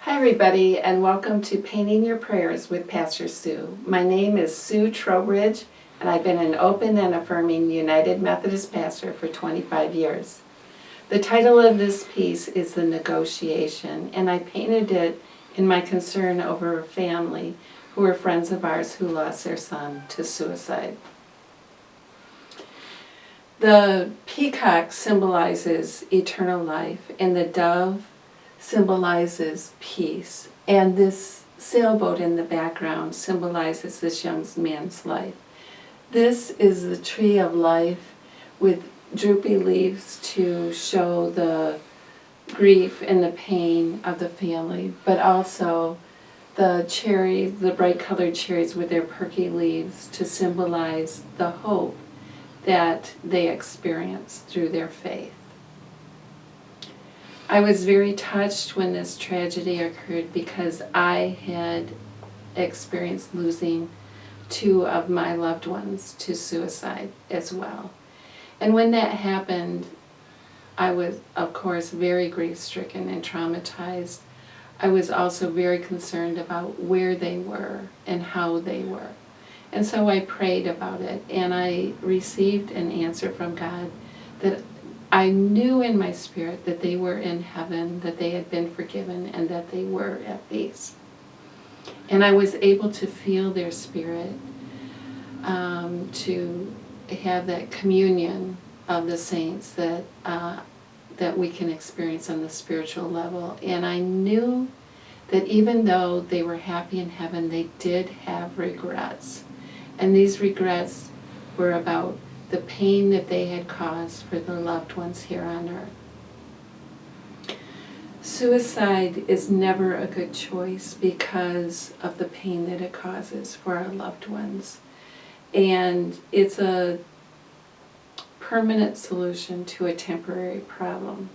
Hi everybody, and welcome to Painting Your Prayers with Pastor Sue. My name is Sue Trowbridge, and I've been an open and affirming United Methodist pastor for 25 years. The title of this piece is The Negotiation, and I painted it in my concern over a family who were friends of ours who lost their son to suicide. The peacock symbolizes eternal life, and the dove symbolizes peace. And this sailboat in the background symbolizes this young man's life. This is the tree of life with droopy leaves to show the grief and the pain of the family, but also the cherries, the bright colored cherries with their perky leaves to symbolize the hope that they experience through their faith. I was very touched when this tragedy occurred because I had experienced losing two of my loved ones to suicide as well. And when that happened, I was, of course, very grief-stricken and traumatized. I was also very concerned about where they were and how they were. And so I prayed about it, and I received an answer from God that I knew in my spirit that they were in heaven, that they had been forgiven, and that they were at peace. And I was able to feel their spirit, to have that communion of the saints that we can experience on the spiritual level. And I knew that even though they were happy in heaven, they did have regrets. And these regrets were about the pain that they had caused for their loved ones here on earth. Suicide is never a good choice because of the pain that it causes for our loved ones. And it's a permanent solution to a temporary problem.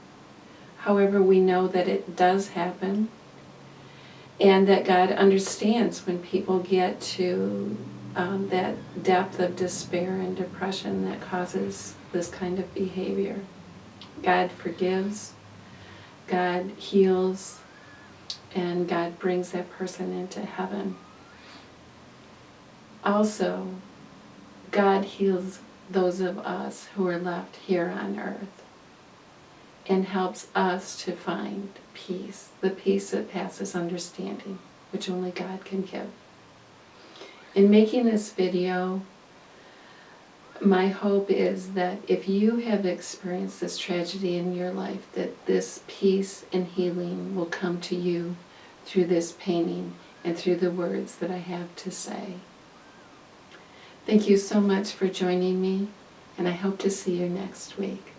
However, we know that it does happen, and that God understands when people get to that depth of despair and depression that causes this kind of behavior. God forgives, God heals, and God brings that person into heaven. Also, God heals those of us who are left here on earth and helps us to find peace, the peace that passes understanding, which only God can give. In making this video, my hope is that if you have experienced this tragedy in your life, that this peace and healing will come to you through this painting and through the words that I have to say. Thank you so much for joining me, and I hope to see you next week.